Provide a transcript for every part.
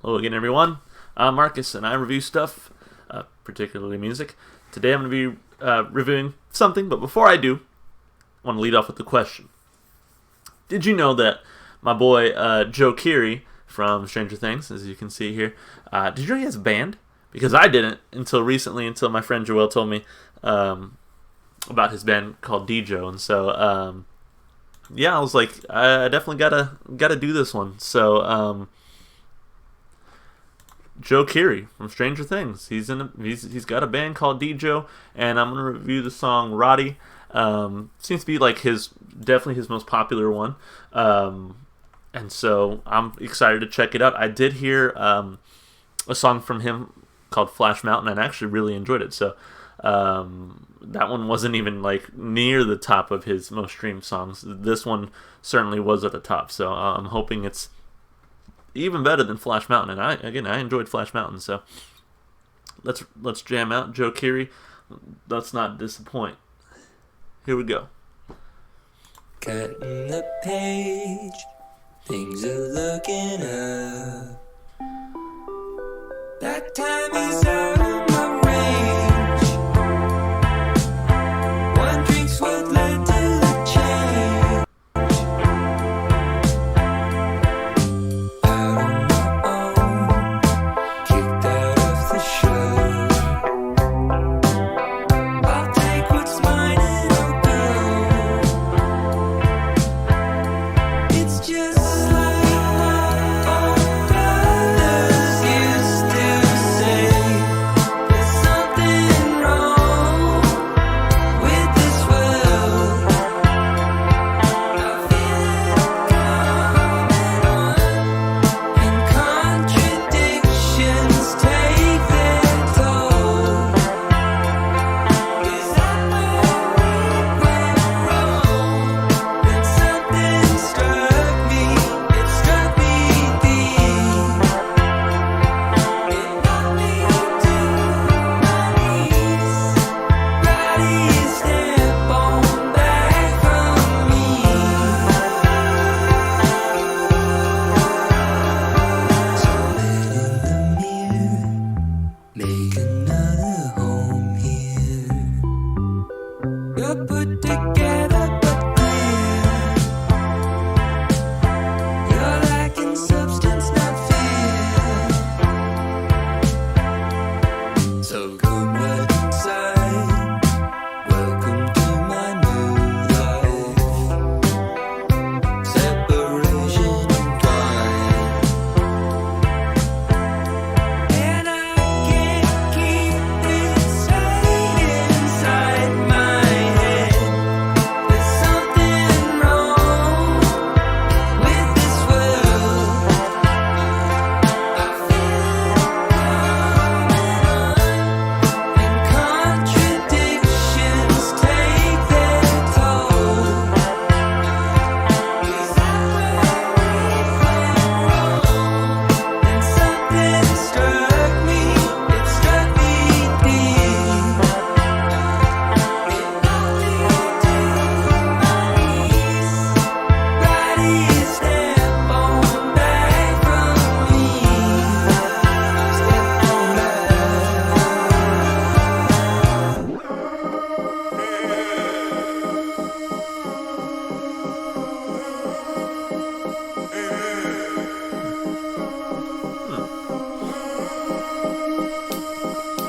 Hello again, everyone. I'm Marcus, and I review stuff, particularly music. Today I'm going to be reviewing something, but before I do, I want to lead off with the question. Did you know that my boy Joe Keery from Stranger Things, as you can see here, did you know he has a band? Because I didn't until recently, until my friend Joel told me about his band called DJ, and so yeah, I was like, I definitely gotta do this one. So Joe Keery from Stranger Things, he's got a band called DJ, and I'm gonna review the song Roddy. Seems to be like definitely his most popular one, and so I'm excited to check it out. I did hear a song from him called Flash Mountain, and I actually really enjoyed it. So that one wasn't even like near the top of his most streamed songs. This one certainly was at the top. So I'm hoping it's even better than Flash Mountain. And I enjoyed Flash Mountain. So let's jam out Joe Keery. Let's not disappoint. Here we go. Cutting the page, things are looking up. That time is out of my range. One drink's what led to the change. Out on my own, kicked out of the show. I'll take what's mine and I'll go. It's just put together but clear. You're lacking substance, not fear. So come right inside. Welcome to my new life. Separation entwined. And I can't keep it straight inside my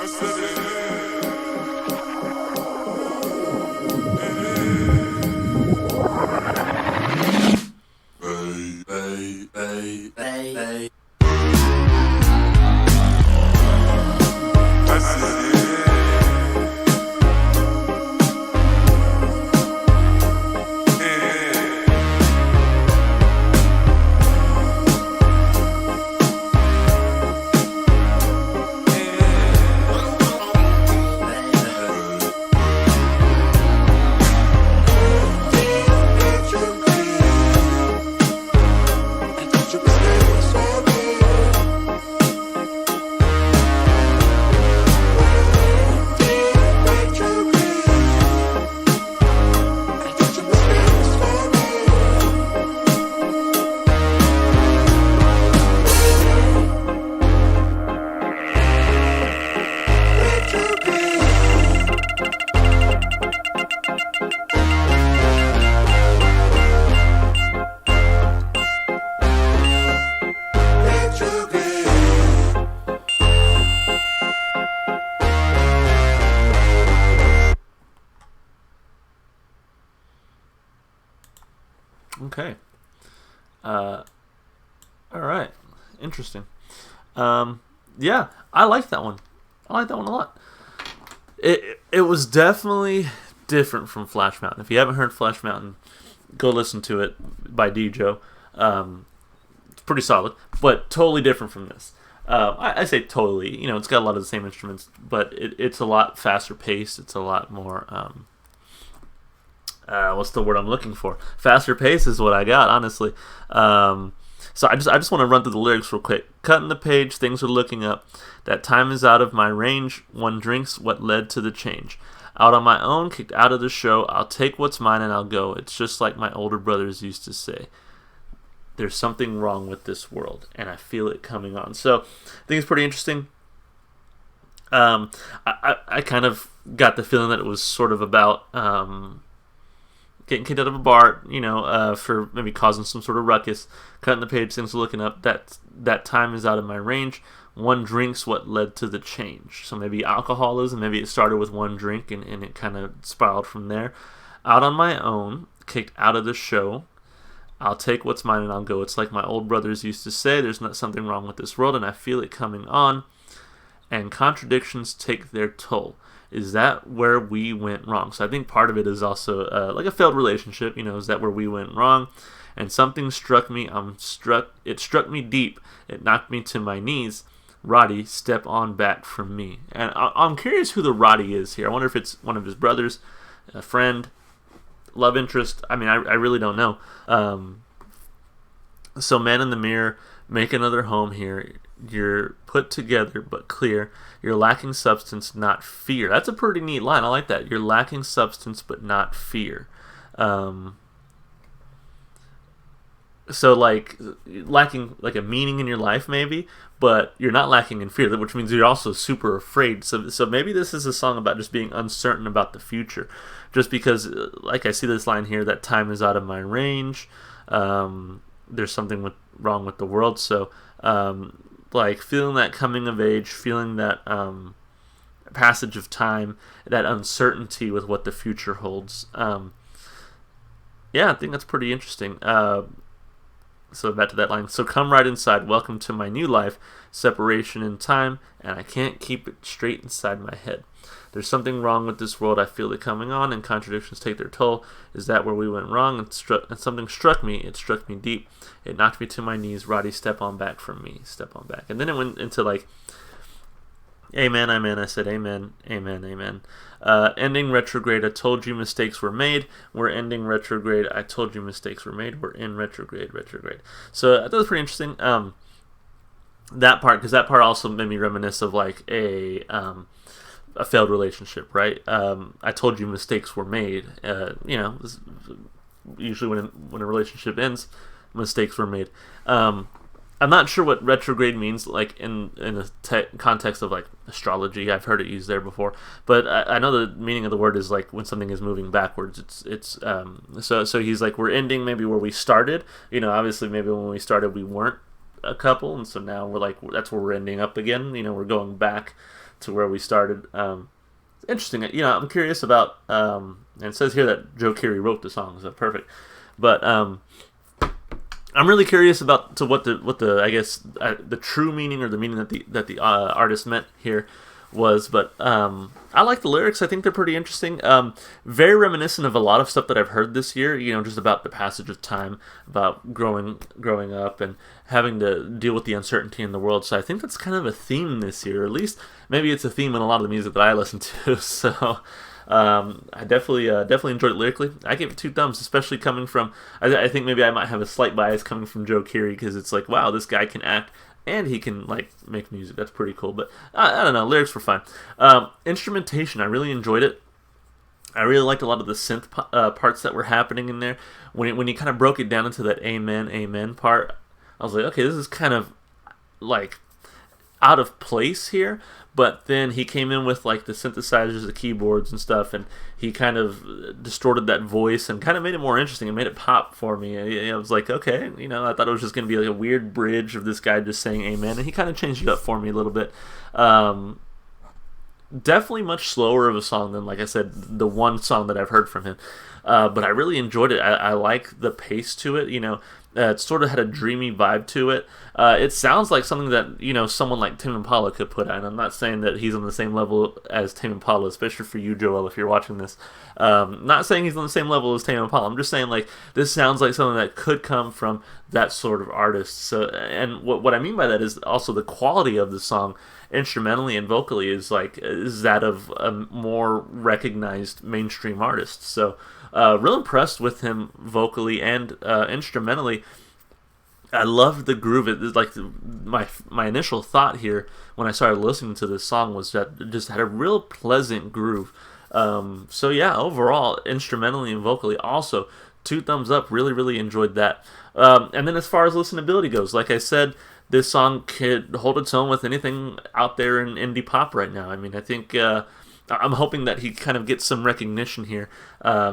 So Okay. All right. Interesting. Yeah, I like that one. I like that one a lot. It was definitely different from Flash Mountain. If you haven't heard Flash Mountain, go listen to it by Joe. It's pretty solid, but totally different from this. I say totally. It's got a lot of the same instruments, but it's a lot faster paced. It's a lot more. What's the word I'm looking for? Faster pace is what I got, honestly. So I just want to run through the lyrics real quick. Cutting the page, things are looking up. That time is out of my range. One drinks what led to the change. Out on my own, kicked out of the show. I'll take what's mine and I'll go. It's just like my older brothers used to say. There's something wrong with this world, and I feel it coming on. So I think it's pretty interesting. I kind of got the feeling that it was sort of about getting kicked out of a bar, for maybe causing some sort of ruckus. Cutting the page, things are looking up. That time is out of my range. One drink's what led to the change. So maybe alcoholism, maybe it started with one drink and it kind of spiraled from there. Out on my own, kicked out of the show. I'll take what's mine and I'll go. It's like my old brothers used to say, there's not something wrong with this world, and I feel it coming on. And contradictions take their toll. Is that where we went wrong? So I think part of it is also like a failed relationship. Is that where we went wrong? And something struck me. It struck me deep. It knocked me to my knees. Roddy, step on back from me. And I'm curious who the Roddy is here. I wonder if it's one of his brothers, a friend, love interest. I mean, I really don't know. So man in the mirror, make another home here. You're put together but clear. You're lacking substance, not fear. That's a pretty neat line. I like that. You're lacking substance but not fear. So like lacking like a meaning in your life maybe, but you're not lacking in fear, which means you're also super afraid. So maybe this is a song about just being uncertain about the future. Just because, like I see this line here, that time is out of my range. There's something wrong with the world. So like feeling that coming of age, feeling that passage of time, that uncertainty with what the future holds. Yeah, I think that's pretty interesting. So back to that line. So come right inside. Welcome to my new life. Separation in time, and I can't keep it straight inside my head. There's something wrong with this world. I feel it coming on, and contradictions take their toll. Is that where we went wrong? And something struck me. It struck me deep. It knocked me to my knees. Roddy, step on back from me. Step on back. And then it went into like, amen, amen. I said amen, amen, amen. Ending retrograde. I told you mistakes were made. We're ending retrograde. I told you mistakes were made. We're in retrograde. So that was pretty interesting. That part, because that part also made me reminisce of like a failed relationship, right? I told you mistakes were made. Usually when a relationship ends, mistakes were made. I'm not sure what retrograde means, like in the context of like astrology. I've heard it used there before, but I know the meaning of the word is like when something is moving backwards. So he's like, we're ending maybe where we started. Obviously maybe when we started we weren't a couple, and so now we're like, that's where we're ending up again. We're going back to where we started. Interesting. I'm curious about. And it says here that Joe Keery wrote the song, so perfect. But I'm really curious about what the I guess the true meaning or the meaning that the artist meant here was. But I like the lyrics. I think they're pretty interesting. Very reminiscent of a lot of stuff that I've heard this year. Just about the passage of time, about growing up and having to deal with the uncertainty in the world. So I think that's kind of a theme this year. Or at least maybe it's a theme in a lot of the music that I listen to. So. I definitely enjoyed it lyrically. I gave it 2 thumbs, especially coming from. I think maybe I might have a slight bias coming from Joe Keery because it's like, wow, this guy can act and he can like make music. That's pretty cool. But I don't know, lyrics were fine. Instrumentation, I really enjoyed it. I really liked a lot of the synth parts that were happening in there. When he kind of broke it down into that amen, amen part, I was like, okay, this is kind of like out of place here. But then he came in with like the synthesizers, the keyboards and stuff, and he kind of distorted that voice and kind of made it more interesting and made it pop for me. I was like, okay, I thought it was just going to be like a weird bridge of this guy just saying amen, and he kind of changed it up for me a little bit. Definitely much slower of a song than, like I said, the one song that I've heard from him. But I really enjoyed it. I like the pace to it. It sort of had a dreamy vibe to it. It sounds like something that someone like Tame Impala could put out. And I'm not saying that he's on the same level as Tame Impala, especially for you, Joel, if you're watching this. Not saying he's on the same level as Tame Impala. I'm just saying like this sounds like something that could come from that sort of artist. So, and what I mean by that is also the quality of the song, instrumentally and vocally, is that of a more recognized mainstream artist. So. Real impressed with him vocally and instrumentally. I loved the groove. It like my initial thought here when I started listening to this song was that it just had a real pleasant groove. So yeah, overall, instrumentally and vocally, also 2 thumbs up. Really, really enjoyed that. And then as far as listenability goes, like I said, this song could hold its own with anything out there in indie pop right now. I mean, I think. I'm hoping that he kind of gets some recognition here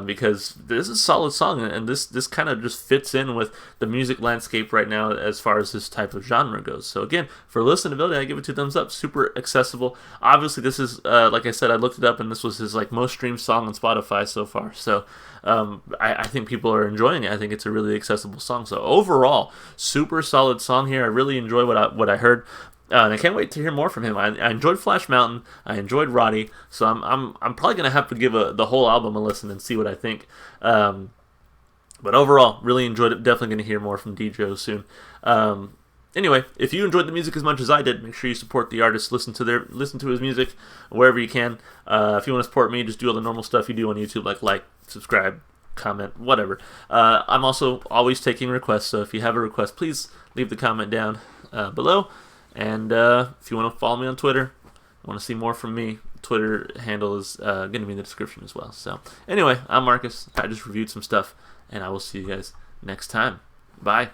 because this is a solid song, and this kind of just fits in with the music landscape right now as far as this type of genre goes. So again, for listenability, I give it 2 thumbs up. Super accessible. Obviously, this is like I said, I looked it up, and this was his most streamed song on Spotify so far. So I think people are enjoying it. I think it's a really accessible song. So overall, super solid song here. I really enjoy what I heard. And I can't wait to hear more from him. I enjoyed Flash Mountain. I enjoyed Roddy. So I'm probably gonna have to give the whole album a listen and see what I think. But overall, really enjoyed it. Definitely gonna hear more from DJ soon. Anyway, if you enjoyed the music as much as I did, make sure you support the artist. Listen to his music wherever you can. If you want to support me, just do all the normal stuff you do on YouTube, like, subscribe, comment, whatever. I'm also always taking requests. So if you have a request, please leave the comment down below. And if you want to follow me on Twitter, want to see more from me, Twitter handle is going to be in the description as well. So anyway, I'm Marcus. I just reviewed some stuff, and I will see you guys next time. Bye.